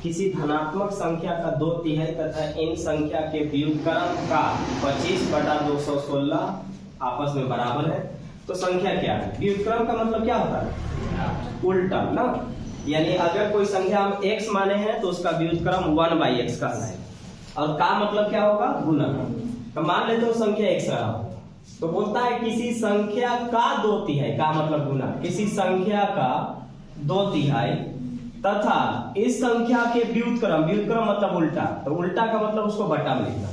किसी धनात्मक संख्या का 2/3 तथा इन संख्या के व्युत्क्रम का 25/216 आपस में बराबर है। तो संख्या क्या है? व्युत्क्रम का मतलब क्या होता है? उल्टा ना। यानी अगर कोई संख्या हम x माने हैं तो उसका व्युत्क्रम 1/x कहलाएगा। और का मतलब क्या होगा? गुना। तो मान लेते हो संख्या x रहा हो, तो बोलता है किसी संख्या का 2/3 का मतलब गुना, किसी संख्या का 2/3 तथा इस संख्या के व्युत्क्रम, व्युत्क्रम मतलब उल्टा, तो उल्टा का मतलब उसको बटा में लिखना।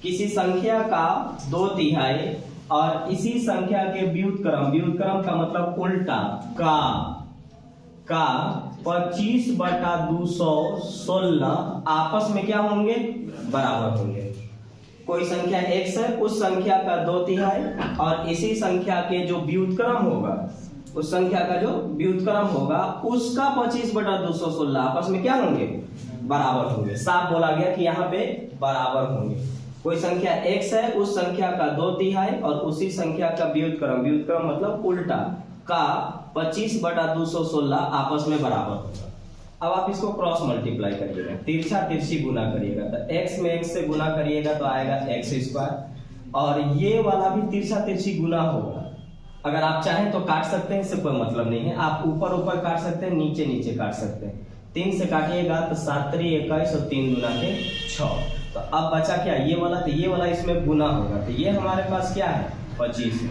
किसी संख्या का 2/3 और इसी संख्या के व्युत्क्रम, व्युत्क्रम का मतलब उल्टा का 25/216 आपस में क्या होंगे? बराबर होंगे। कोई संख्या x है, उस संख्या का 2/3 और इसी संख्या के जो व्युत्क्रम होगा, उस संख्या का जो व्युत्क्रम होगा उसका 25/216 आपस में क्या होंगे? बराबर होंगे। साफ बोला गया कि यहाँ पे बराबर होंगे। कोई संख्या x है, उस संख्या का 2/3 और उसी संख्या का व्युत्क्रम, व्युत्क्रम मतलब उल्टा का 25/216 आपस में बराबर होगा। अब आप इसको क्रॉस मल्टीप्लाई करिएगा, तिरछा तिरछी गुना करिएगा। तो x में x से गुना करिएगा तो आएगा x², और ये वाला भी तिरछा तिरछी गुना होगा। अगर आप चाहें तो काट सकते हैं, इससे कोई मतलब नहीं है। आप ऊपर ऊपर काट सकते हैं, नीचे नीचे काट सकते हैं। 3 से काटिएगा तो 7 × 21 और 3 × 6। तो अब बचा क्या? ये वाला। तो ये वाला इसमें गुना होगा, तो ये हमारे पास क्या है? 25 है।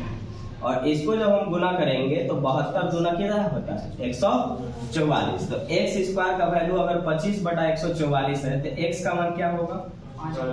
और इसको जब हम गुना करेंगे तो 72 गुना कितना होता है? 144। तो x² का वैल्यू अगर 25/144 है तो x का मान क्या होगा?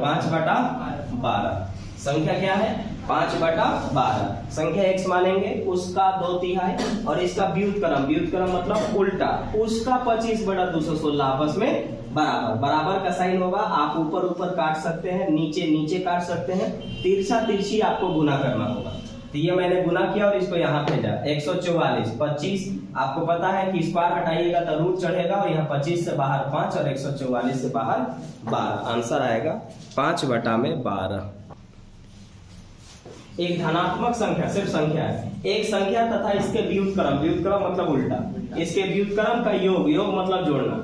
5/12। संख्या क्या है? 5/12। संख्या x मानेंगे, उसका 2/3 और इसका व्युत्क्रम, व्युत्क्रम मतलब उल्टा, उसका 25/216 आपस में बराबर। बराबर का साइन होगा, आप ऊपर ऊपर काट सकते हैं, नीचे नीचे काट सकते हैं, तिरछा तिरछी आपको गुना करना होगा। तो ये मैंने गुना किया और इसको यहाँ भेजा। 144, 25 आपको पता है कि स्क्वायर हटाइएगा तो रूट चढ़ेगा, और यहाँ 25 से बाहर 5 और 144 से बाहर 12। आंसर आएगा 5/12। एक धनात्मक संख्या, सिर्फ संख्या है, एक संख्या तथा इसके व्युत्क्रम, व्युत्क्रम मतलब उल्टा, इसके व्युत्क्रम का योग, योग मतलब जोड़ना।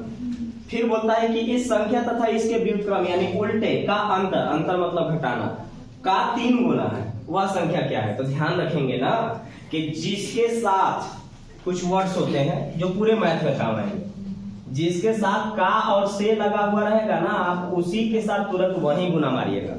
फिर बोलता है कि इस संख्या तथा इसके व्युत्क्रम यानी उल्टे का अंतर, अंतर मतलब घटाना, का 3 गुना है, वह संख्या क्या है? तो ध्यान रखेंगे ना कि जिसके साथ कुछ वर्ड्स होते हैं जो पूरे मैथ में काम आएंगे, जिसके साथ का और से लगा हुआ रहेगा ना, आप उसी के साथ तुरंत वही गुना मारिएगा।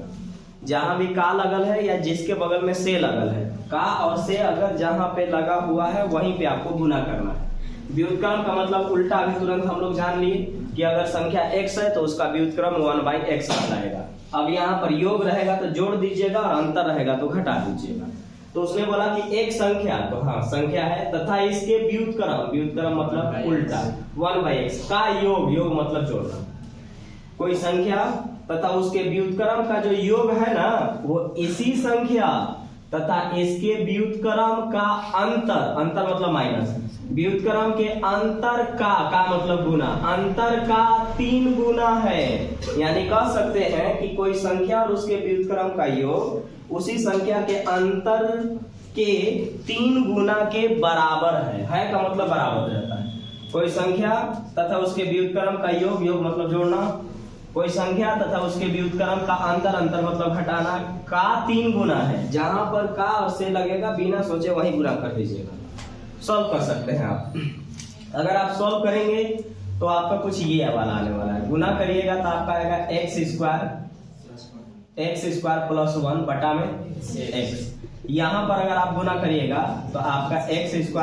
जहां भी का लगल है या जिसके बगल में से लगल है, का और से अगर जहां पे लगा हुआ है वहीं पे आपको गुना करना है। व्युत्क्रम का मतलब उल्टा, अभी तुरंत हम लोग जान लिए कि अगर संख्या x है तो उसका व्युत्क्रम 1/x कहलाएगा। अब यहाँ पर योग रहेगा तो जोड़ दीजिएगा और अंतर रहेगा तो घटा दीजिएगा। तो उसने बोला कि एक संख्या, तो हाँ संख्या है, तथा इसके व्युत्क्रम, व्युत्क्रम मतलब उल्टा 1/x का योग, योग मतलब जोड़ना। कोई संख्या तथा उसके व्युत्क्रम का जो योग है ना, वो इसी संख्या तथा इसके व्युत्क्रम का अंतर, अंतर मतलब माइनस, व्युत्क्रम के अंतर का मतलब गुना, अंतर का 3 गुना है। यानी कह सकते हैं कि कोई संख्या और उसके व्युत्क्रम का योग उसी संख्या के अंतर के 3 गुना के बराबर है का मतलब बराबर रहता है। कोई संख्या तथा उसके व्युत्क्रम का योग, योग मतलब जोड़ना, कोई संख्या तथा उसके व्युत्क्रम का अंतर, अंतर मतलब घटाना, का 3 गुना है। जहां पर का और से लगेगा बिना सोचे वही गुना कर दीजिएगा। सॉल्व कर सकते हैं आप। अगर आप सॉल्व करेंगे तो आपका कुछ ये वाला आने वाला है, गुना करिएगा तो आपका आएगा x² + 1 बटा में x। यहाँ पर अगर आप गुना करिएगा तो आपका x² -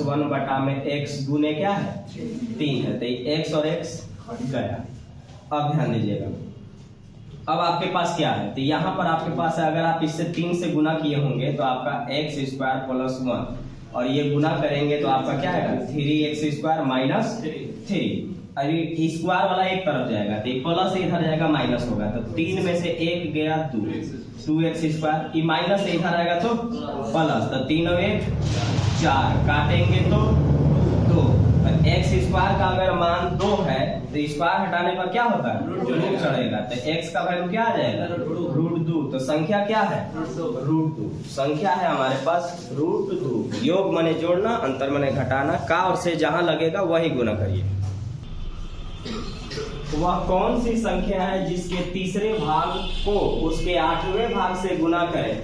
1 बटा में x गुने क्या है? 3 है। तो x और x गया। अब ध्यान दीजिएगा, अब आपके पास क्या है? तो यहाँ पर आपके पास है, अगर आप इससे 3 से गुना किए होंगे तो आपका x² + 1, और ये गुना करेंगे तो आपका क्या आएगा? 3x² - 3। अभी स्क्वायर वाला एक तरफ जाएगा तो प्लस इधर जाएगा, माइनस होगा, तो 3 में से 1 गया 2x², ये माइनस इधर आएगा तो प्लस, तो 3 और 1 4, काटेंगे तो 2। x² का अगर मान 2 है तो स्क्वायर हटाने पर क्या होता है? रूट चढ़ेगा, तो x का वैल्यू क्या आ जाएगा? √2। तो संख्या क्या है? √2 संख्या है हमारे पास, √2। योग माने जोड़ना, अंतर माने घटाना, का और से जहां लगेगा वही गुना करिए। वह कौन सी संख्या है जिसके तीसरे भाग को उसके 8वें भाग से गुना करें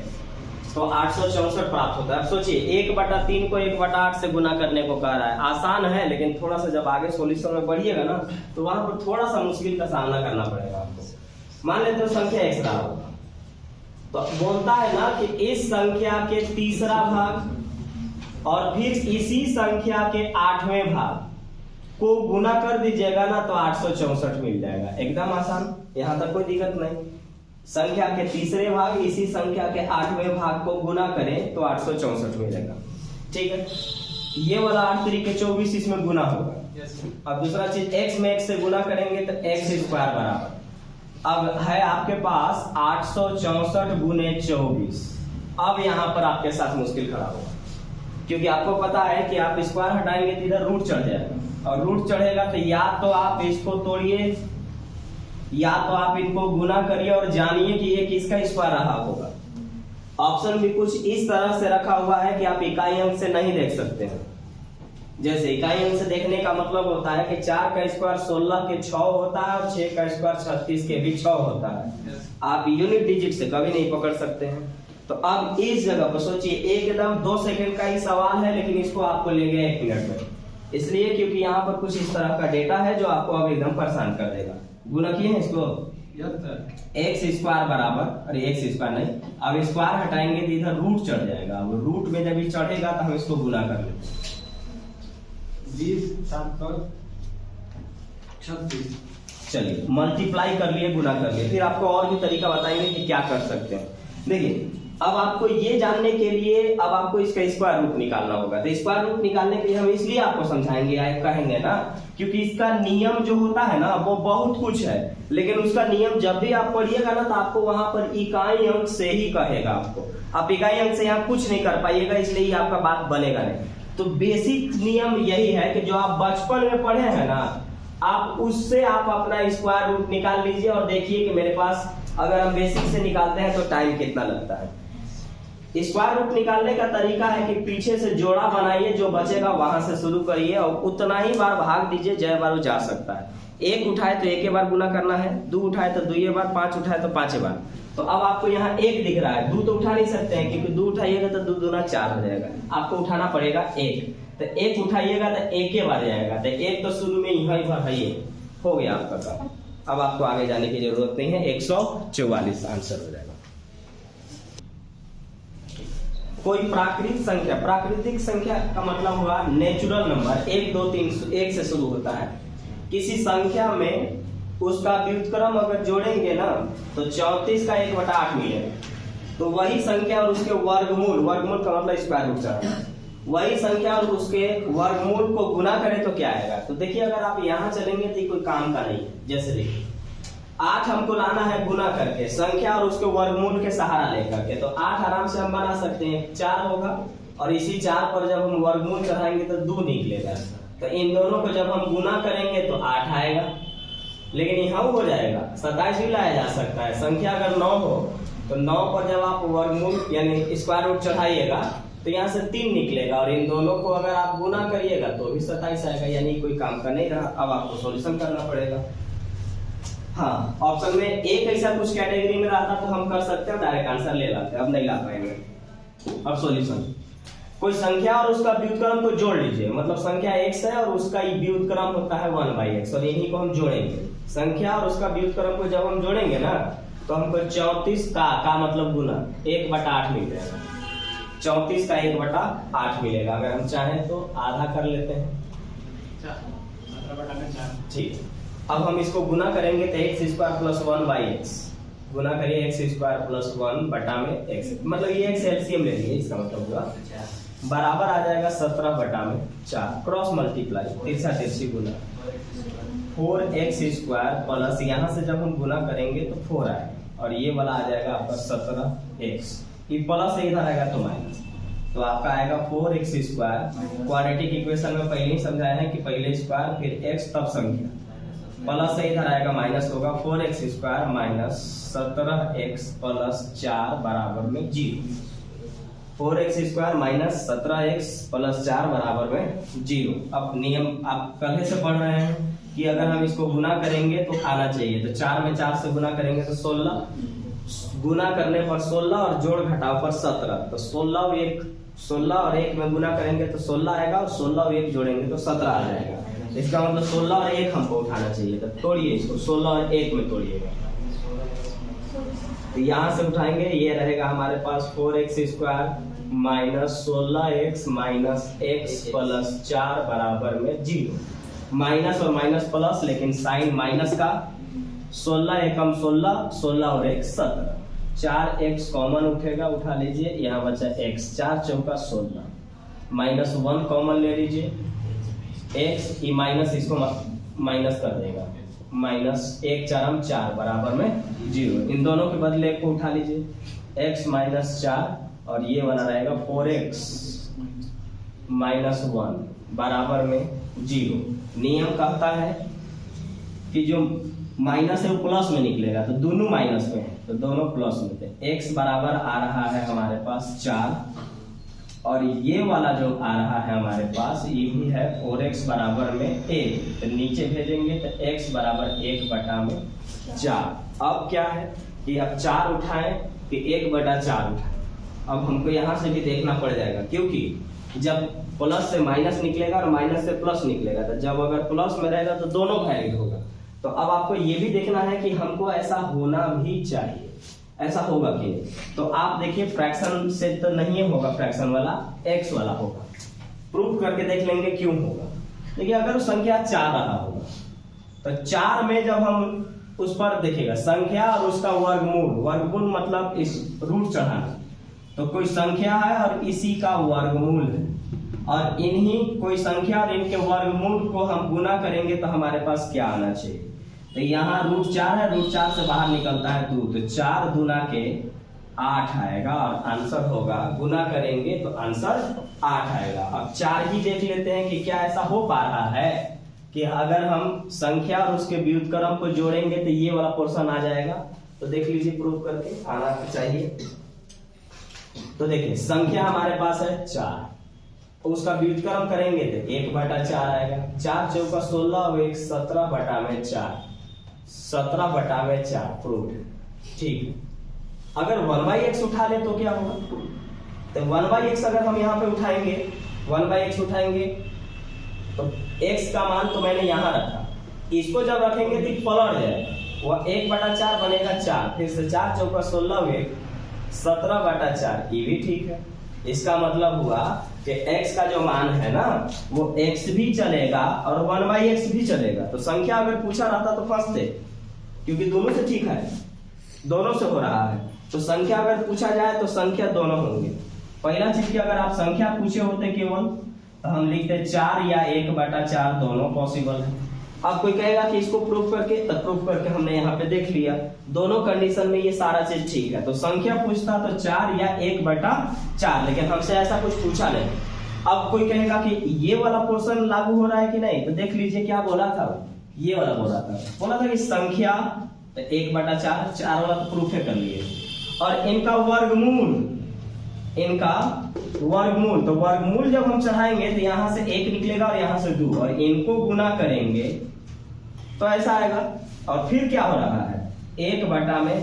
तो 864 प्राप्त होता है। अब सोचिए 1/3 को 1/8 से गुना करने को कह रहा है। आसान है, लेकिन थोड़ा सा जब आगे सॉल्यूशन में बढ़िएगा ना तो वहां पर थोड़ा सा मुश्किल का सामना करना पड़ेगा आपको। मान लेते हो संख्या x रहा होगा, तो बोलता है ना कि इस संख्या के तीसरा भाग और फिर इसी संख्या के 8वें भाग को गुना कर दीजिएगा ना तो 864 मिल जाएगा। एकदम आसान, यहां तक कोई दिक्कत नहीं। संख्या के तीसरे भाग इसी संख्या के 8वें भाग को गुना करें तो 864 मिलेगा। ठीक है, ये वाला 8 तरीके 24 इसमें गुना होगा। अब दूसरा चीज x में x से गुना करेंगे तो x² बराबर, अब है आपके पास 864 गुने 24। अब यहाँ पर आपके साथ मुश्किल खड़ा होगा, क्योंकि आपको पता है कि आप स्क्वायर हटाएंगे तो इधर रूट चढ़ जाएगा, और रूट चढ़ेगा तो या तो आप इसको तोड़िए या तो आप इनको गुना करिए और जानिए कि ये किसका स्क्वायर रहा होगा। ऑप्शन भी कुछ इस तरह से रखा हुआ है कि आप इकाई अंक से नहीं देख सकते हैं। जैसे इकाई अंक से देखने का मतलब होता है कि 4 का स्क्वायर 16 के 6 होता है और 6 का स्क्वायर 36 के भी 6 होता है। आप यूनिट डिजिट से कभी नहीं पकड़ सकते हैं। तो अब इस जगह पर सोचिए, एकदम 2 सेकंड का ही सवाल है, लेकिन इसको आपको ले गया 1 मिनट में, इसलिए क्योंकि यहाँ पर कुछ इस तरह का डेटा है जो आपको अब एकदम परेशान कर देगा। गुना किए हैं इसको, x² बराबर, अरे x² नहीं, अब स्क्वायर हटाएंगे तो इधर रूट चढ़ जाएगा। अब रूट में जब ये चढ़ेगा तो हम इसको गुना कर लेते हैं। 20 7 36। चलिए मल्टीप्लाई कर लिए, गुना कर लिए, फिर आपको और भी तरीका बताएंगे कि क्या कर सकते हैं। देखिए अब आपको ये जानने के लिए अब आपको इसका स्क्वायर रूट निकालना होगा। तो स्क्वायर रूट निकालने के लिए हम इसलिए आपको समझाएंगे या कहेंगे ना, क्योंकि इसका नियम जो होता है ना वो बहुत कुछ है, लेकिन उसका नियम जब भी आप पढ़िएगा ना तो आपको वहां पर इकाई अंक से ही कहेगा। आपको आप इकाई अंक से यहाँ कुछ नहीं कर पाइएगा, इसलिए आपका बात बनेगा नहीं। तो बेसिक नियम यही है कि जो आप बचपन में पढ़े हैं ना, आप उससे आप अपना स्क्वायर रूट निकाल लीजिए और देखिए कि मेरे पास अगर हम बेसिक से निकालते हैं तो टाइम कितना लगता है। स्क्वायर रूट निकालने का तरीका है कि पीछे से जोड़ा बनाइए, जो बचेगा वहां से शुरू करिए और उतना ही बार भाग दीजिए जय बार वो जा सकता है। 1 उठाए तो 1 बार गुना करना है, 2 उठाए तो 2 बार, 5 उठाए तो 5 बार। तो अब आपको यहाँ 1 दिख रहा है, 2 तो उठा नहीं सकते हैं क्योंकि 2 उठाइएगा तो 2 दूना 4 हो जाएगा। आपको उठाना पड़ेगा 1, तो 1 उठाइएगा तो 1 बार जाएगा, तो 1 तो शुरू में यही पर है, ये हो गया आपका काम। अब आपको आगे जाने की जरूरत नहीं है, 144 आंसर हो जाएगा। कोई प्राकृतिक संख्या का मतलब हुआ नेचुरल नंबर, 1 2 3 1 से शुरू होता है। किसी संख्या में उसका व्युत्क्रम अगर जोड़ेंगे ना तो 34 का 1/8 मिलेगा। तो वही संख्या और उसके वर्गमूल का मतलब स्क्वायर रूट है, वही संख्या और उसके वर्गमूल को गुना करें तो क्या आएगा। तो देखिए अगर आप यहाँ चलेंगे तो कोई काम का नहीं है। जैसे देखिए 8 हमको लाना है गुना करके संख्या और उसके वर्गमूल के सहारा लेकर के, तो 8 आराम से हम बना सकते हैं, 4 होगा और इसी 4 पर जब हम वर्गमूल चढ़ाएंगे तो 2 निकलेगा। तो इन दोनों को जब हम गुना करेंगे तो 8 आएगा, लेकिन यहाँ हो जाएगा 27 भी लाया जा सकता है। संख्या अगर 9 हो तो 9 पर जब आप वर्गमूल यानी स्क्वायर रूट चढ़ाइएगा तो यहाँ से 3 निकलेगा, और इन दोनों को अगर आप गुना करिएगा तो भी 27 आएगा, यानी कोई काम का नहीं रहा। अब आपको सॉल्यूशन करना पड़ेगा। हाँ, ऑप्शन में एक ऐसा कुछ कैटेगरी में रहता तो हम कर सकते हैं, डायरेक्ट आंसर ले लाते, अब नहीं ला पाएंगे। अब सॉल्यूशन, कोई संख्या और उसका व्युत्क्रम को जोड़ लीजिए, मतलब संख्या x है और उसका व्युत्क्रम होता है 1/x, और इन्हीं को हम जोड़ेंगे। संख्या और उसका व्युत्क्रम को जब हम जोड़ेंगे ना तो हमको 34 का मतलब गुना 1/8 मिल जाएगा। 34 का 1/8 मिलेगा। अगर हम चाहें तो आधा कर लेते हैं, 17/4। ठीक है, अब हम इसको गुना करेंगे तो x² + 1/x, गुना करिए x² + 1 बटा में x, मतलब ये x एलसीएम ले लिए, इसका मतलब हुआ बराबर आ जाएगा 17/4। क्रॉस मल्टीप्लाई, तिरछा तिरछी गुना 4x² प्लस यहाँ से जब हम गुना करेंगे तो 4 आएगा, और ये वाला आ जाएगा आपका 17x, ये प्लस इधर आएगा तो माइनस, तो आपका आएगा 4x²। क्वाड्रेटिक इक्वेशन में पहले ही समझाया है कि पहले स्क्वायर फिर x तब संख्या, प्लस से इधर आएगा माइनस होगा 4x² - 17x + 4 बराबर में 0। 4x² - 17x + 4 बराबर में 0। अब नियम आप पहले से पढ़ रहे हैं कि अगर हम इसको गुना करेंगे तो आना चाहिए। तो 4 में 4 से गुना करेंगे तो 16, गुना करने पर 16 और जोड़ घटाव पर 17, तो 16 और 1 में गुना करेंगे तो 16 आएगा, और 16 और 1 जोड़ेंगे तो 17 आ जाएगा। इसका मतलब 16 और 1 हमको उठाना चाहिए। तो तोड़िए इसको, 16 और 1 में तोड़िएगा। तो यहाँ से उठाएंगे, ये रहेगा हमारे पास 4x² minus 16x minus x plus 4 बराबर में 0। माइनस और माइनस प्लस, लेकिन साइन माइनस का। 16 एकम 16, 16 और 1 17, 4x कॉमन उठेगा, उठा लीजिए, यहाँ बचा x, 4 चौका 16, माइनस 1 कॉमन ले लीजिए, x ये माइनस इसको माइनस कर देगा, माइनस 1 4 4 बराबर में 0। इन दोनों के बदले को उठा लीजिए, x माइनस 4 और ये बना रहेगा 4x माइनस 1 बराबर में 0। नियम कहता है कि जो माइनस है वो प्लस में निकलेगा, तो दोनों माइनस में है तो दोनों प्लस में थे। x बराबर आ रहा है हमारे पास 4, और ये वाला जो आ रहा है हमारे पास ये भी है 4x बराबर में 1, तो नीचे भेजेंगे तो x बराबर 1/4। अब क्या है कि अब 4 उठाएं कि 1/4 उठाएं। अब हमको यहाँ से भी देखना पड़ जाएगा, क्योंकि जब प्लस से माइनस निकलेगा और माइनस से प्लस निकलेगा, तो जब अगर प्लस में रहेगा तो दोनों वैलिड होगा। तो अब आपको ये भी देखना है कि हमको ऐसा होना भी चाहिए, ऐसा होगा कि नहीं। तो आप देखिए फ्रैक्शन से तो नहीं होगा, फ्रैक्शन वाला x वाला होगा। प्रूफ करके देख लेंगे क्यों होगा। देखिए अगर वो संख्या 4 रहा होगा तो 4 में जब हम उस पर देखिएगा संख्या और उसका वर्गमूल, वर्गमूल मतलब इस रूट चढ़ाना, तो कोई संख्या है और इसी का वर्गमूल है, और इन्हीं कोई संख्या और इनके वर्गमूल को हम गुना करेंगे तो हमारे पास क्या आना चाहिए। तो यहाँ √4 है, √4 से बाहर निकलता है 2, तो 4 दूना के 8 आएगा, और आंसर होगा, गुना करेंगे तो आंसर 8 आएगा। अब 4 ही देख लेते हैं कि क्या ऐसा हो पा रहा है कि अगर हम संख्या और उसके व्युत्क्रम को जोड़ेंगे तो ये वाला पोर्शन आ जाएगा। तो देख लीजिए प्रूफ करके, आना चाहिए। तो देखिए संख्या हमारे पास है 4, उसका व्युत्क्रम करेंगे तो 1/4 आएगा, 4 चौका 16 और 1 17/4, 17/4 प्रूफ। ठीक, अगर 1/x उठा ले तो क्या होगा, तो 1/x अगर हम यहाँ पे उठाएंगे, 1/x उठाएंगे तो x का मान तो मैंने यहाँ रखा, इसको जब रखेंगे तो पलट जाएगा, वह 1/4 बनेगा 4, फिर से 4 चौका 16 और 1 17/4, ये भी ठीक है। इसका मतलब हुआ कि x का जो मान है ना वो x भी चलेगा और 1/x भी चलेगा। तो संख्या अगर पूछा रहता तो फंसते, क्योंकि दोनों से ठीक है, दोनों से हो रहा है। तो संख्या अगर पूछा जाए तो संख्या दोनों होंगे। पहला चीज की अगर आप संख्या पूछे होते केवल तो हम लिखते 4 या 1/4 दोनों पॉसिबल है। अब कोई कहेगा कि इसको प्रूफ करके, तब प्रूफ करके हमने यहाँ पे देख लिया दोनों कंडीशन में ये सारा चीज ठीक है। तो संख्या पूछता तो 4 या 1/4, लेकिन हमसे ऐसा कुछ पूछा नहीं। अब कोई कहेगा कि ये वाला पोर्शन लागू हो रहा है कि नहीं, तो देख लीजिए क्या बोला था, ये वाला बोला था कि संख्या तो 1/4, 4 वाला तो प्रूफ कर लिए, और इनका वर्गमूल, तो वर्गमूल जब हम चढ़ाएंगे तो यहाँ से 1 निकलेगा और यहाँ से 2, और इनको गुना करेंगे तो ऐसा आएगा। और फिर क्या हो रहा है, 1/8,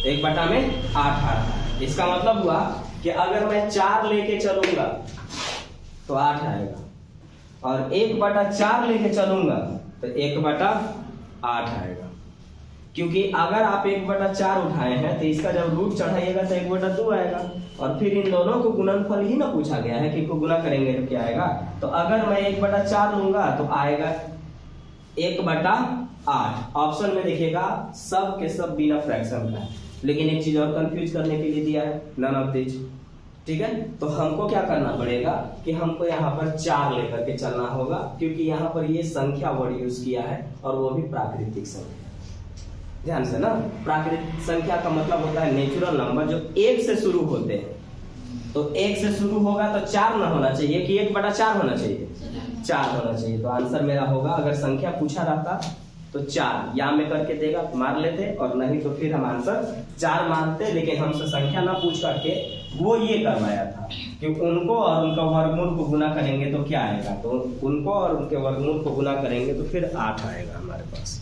1/8 आ रहा है। इसका मतलब हुआ कि अगर मैं 4 लेके चलूंगा तो 8 आएगा, और 1/4 लेके चलूंगा तो 1/8 आएगा। क्योंकि अगर आप 1/4 उठाए हैं तो इसका जब रूट चढ़ाइएगा तो 1/2 आएगा, और फिर इन दोनों को गुणनफल ही ना पूछा गया है कि इनको गुना करेंगे तो क्या आएगा। तो अगर मैं 1/4 लूंगा तो आएगा 1/8। ऑप्शन में देखिएगा सब के सब बिना फ्रैक्शन का है, लेकिन एक चीज और कंफ्यूज करने के लिए दिया है, नन ऑफ दिस। ठीक है, तो हमको क्या करना पड़ेगा कि हमको यहाँ पर 4 लेकर के चलना होगा, क्योंकि यहाँ पर ये संख्या वर्ड यूज किया है और वो भी प्राकृतिक संख्या। ध्यान से ना, प्राकृतिक संख्या का मतलब होता है नेचुरल नंबर जो 1 से शुरू होते हैं। तो 1 से शुरू होगा तो 4 ना होना चाहिए कि 1/4 होना चाहिए, 4 होना चाहिए। तो आंसर मेरा होगा, अगर संख्या पूछा रहता तो 4 या में करके देगा मार लेते, और नहीं तो फिर हम आंसर 4 मानते, लेकिन हमसे संख्या ना पूछ करके वो ये करवाया था कि उनको और उनका वर्गमूल को गुना करेंगे तो क्या आएगा, तो उनको और उनके वर्गमूल को गुना करेंगे तो फिर 8 आएगा हमारे पास।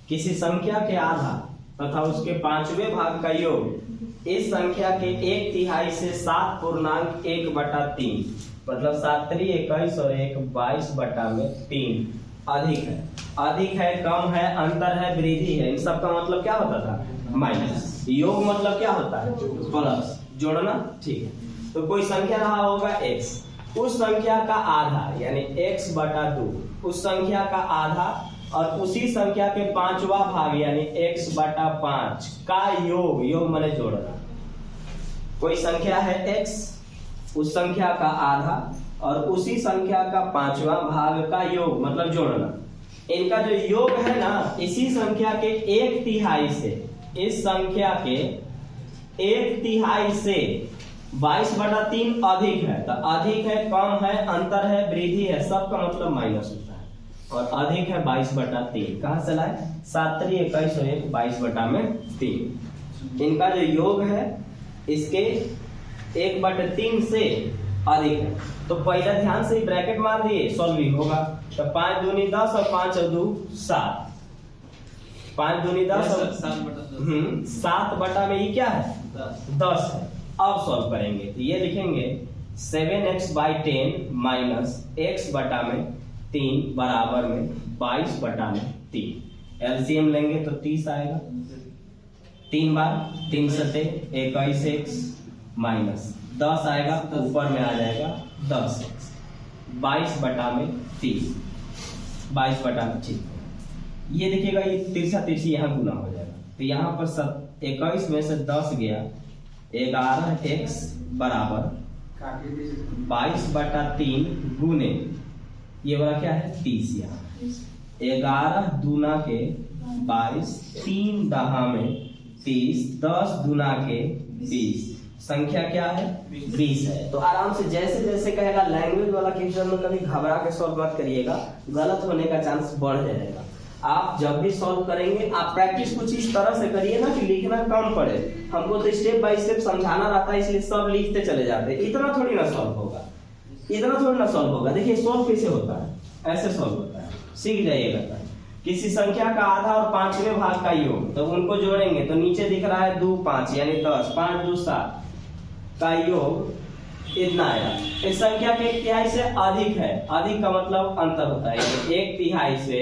किसी संख्या के आधा तथा उसके 5वें भाग का योग इस संख्या के 1/3 से 7.1/3 मतलब 7×3 = 21 और 1/22/3 अधिक है। अधिक है, कम है, अंतर है, वृद्धि है, इन सब का मतलब क्या होता था, माइनस। योग मतलब क्या होता है, प्लस, जोड़ना। ठीक है, तो कोई संख्या रहा होगा x, उस संख्या का आधा यानी x/2, उस संख्या का आधा और उसी संख्या के 5वां भाग यानी x/5 का योग, योग माने जोड़ना। कोई संख्या है x, उस संख्या का आधा और उसी संख्या का 5वां भाग का योग मतलब जोड़ना। इनका जो योग है ना, इसी संख्या के 1/3 से, इस संख्या के 1/3 से 22/3 अधिक है। तो अधिक है, कम है, अंतर है, वृद्धि है, सबका मतलब माइनस होता है। और अधिक है 22/3, कहां से लाए, 7×3 = 21 और 1/22/3। इनका जो योग है इसके 1/3 से अधिक है। तो पहले ध्यान से ब्रैकेट मार दिए, सॉल्विंग होगा। तो 5 दूनी 10 और 5 और 2 7, 5 दूनी 10 और 7 में ये क्या है, 10 है। अब सॉल्व करेंगे तो ये लिखेंगे 7x/10 - x/3 बराबर में 22/3। एलसीएम लेंगे तो 30 आएगा। 3 बार 3 सते 21x माइनस 10 आएगा तो ऊपर में आ जाएगा 10x 22/3, 22/3। ये देखिएगा, ये तिरछा तिरछी यहाँ गुना हो जाएगा। तो यहाँ पर 21 में से 10 गया, 11x बराबर 22/3 गुने ये वाला क्या है 30। यहाँ 11 दूना के 22, 3 दहा में 30, 10 दूना के 20, संख्या क्या है 20 है। तो आराम से जैसे जैसे कहेगा लैंग्वेज वाला क्वेश्चन में कभी घबरा के सॉल्व मत करिएगा, गलत होने का चांस बढ़ जाएगा। आप जब भी सॉल्व करेंगे आप प्रैक्टिस कुछ इस तरह से करिए ना कि लिखना कम पड़े। हमको तो स्टेप बाय स्टेप समझाना रहता है, इसलिए सब लिखते चले जाते हैं। इतना थोड़ी ना सॉल्व होगा, इतना थोड़ी ना सॉल्व होगा। देखिए सॉल्व कैसे होता है, ऐसे सॉल्व होता है, सीख जाइएगा। किसी संख्या का आधा और 5वें भाग का योग, तो उनको जोड़ेंगे तो नीचे दिख रहा है 2 5 यानी 10, 5 2 7 का योग इतना आया। इस संख्या के 1/3 से अधिक है, अधिक का मतलब अंतर होता है, 1/3 से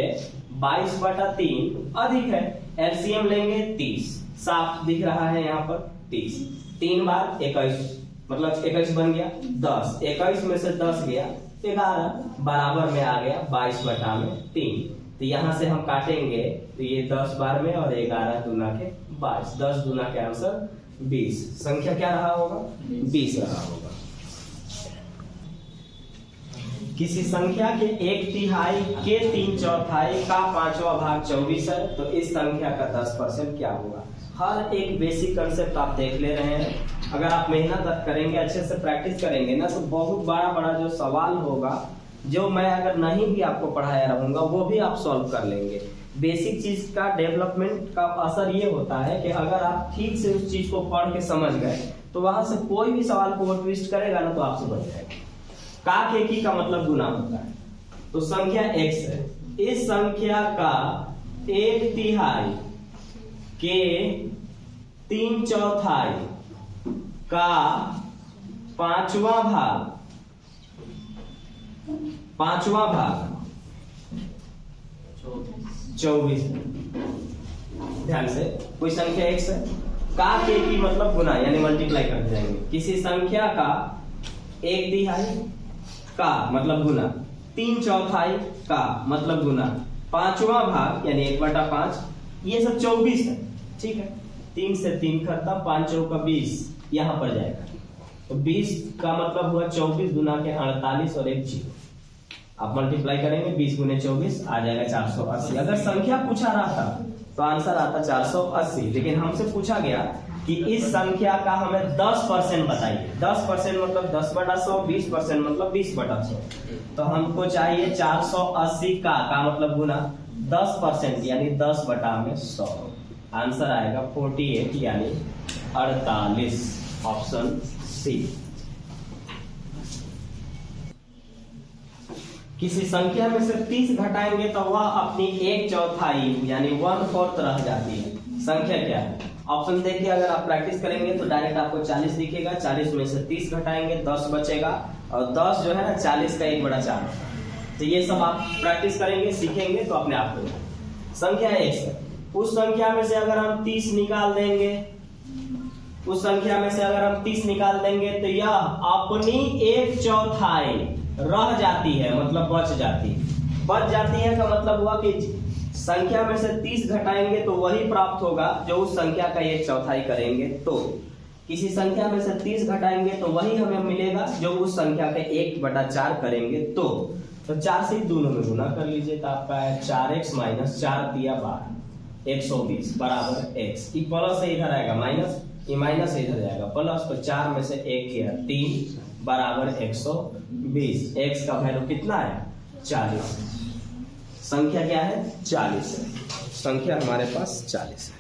22/3 अधिक है। एलसीएम लेंगे 30, साफ दिख रहा है यहाँ पर 30। 3 बार 21 मतलब 21 बन गया 10, 21 में से 10 गया 11 बराबर में आ गया 22/3। तो यहाँ से हम काटेंगे तो ये 10 बार में और 11 दूना के 22, 10 दूना के आंसर 20। संख्या क्या रहा होगा 20 रहा होगा। किसी संख्या के 1/3 के 3/4 का 5वां भाग 24 है, तो इस संख्या का 10% क्या होगा। हर एक बेसिक कंसेप्ट आप देख ले रहे हैं। अगर आप मेहनत करेंगे, अच्छे से प्रैक्टिस करेंगे ना, तो बहुत बड़ा बड़ा जो सवाल होगा, जो मैं अगर नहीं भी आपको पढ़ाया रहूंगा, वो भी आप सॉल्व कर लेंगे। बेसिक चीज का डेवलपमेंट का असर ये होता है कि अगर आप ठीक से उस चीज को पढ़ के समझ गए, तो वहां से कोई भी सवाल को ट्विस्ट करेगा ना, तो आपसे बच जाएगा। का के की का मतलब गुना होता है। तो संख्या x है, इस संख्या का 1/3 के 3/4 का 5वां भाग 24। ध्यान से, कोई संख्या x है, का के की मतलब गुना यानी मल्टीप्लाई करते जाएंगे। किसी संख्या का 1/3 का मतलब गुना, 3/4 का मतलब गुना, 5वां भाग यानी 1/5, ये सब 24 है। ठीक है, 3 से 3 खत्म, 5 चौका 20 यहाँ पर जाएगा। तो 20 का मतलब हुआ 24 दूना के 48 और 1 0। आप मल्टीप्लाई करेंगे 20 गुने 24 आ जाएगा 480। अगर संख्या पूछा रहा था तो आंसर आता 480, लेकिन हमसे पूछा गया कि इस संख्या का हमें 10% बताइए। 10% मतलब 10/100, 20% मतलब 20/100। तो हमको चाहिए 480 का मतलब गुना 10% यानी 10/100। आंसर आएगा 48 यानी 48, ऑप्शन सी। किसी संख्या में से 30 घटाएंगे तो वह अपनी 1/4 यानी 1/4 रह जाती है। संख्या क्या है? ऑप्शन देखिए, अगर आप प्रैक्टिस करेंगे तो डायरेक्ट आपको 40 दिखेगा, 40 में से 30 घटाएंगे 10 बचेगा, और 10 जो है ना 40 का 1/4। तो ये सब आप प्रैक्टिस करेंगे, सीखेंगे तो अपने आप होगा। संख्या x, उस संख्या में से अगर हम 30 निकाल देंगे, उस संख्या में से अगर हम 30 निकाल देंगे तो यह अपनी 1/4 रह जाती है, मतलब बच जाती है। बच जाती है का मतलब हुआ कि संख्या में से 30 घटाएंगे तो वही प्राप्त होगा जो उस संख्या का 1/4 करेंगे। तो किसी संख्या में से 30 घटाएंगे तो वही हमें मिलेगा जो उस संख्या का 1/4 करेंगे। तो 4 से दोनों में गुना कर लीजिए तो आपका है 4x माइनस 4 दिया 12 120 बराबर x। ये प्लस से इधर आएगा माइनस, ये माइनस से इधर जाएगा प्लस, तो 4 में से 1 किया 3 बराबर 120। x का वैल्यू कितना है? 40। संख्या क्या है? 40 है। संख्या हमारे पास 40 है।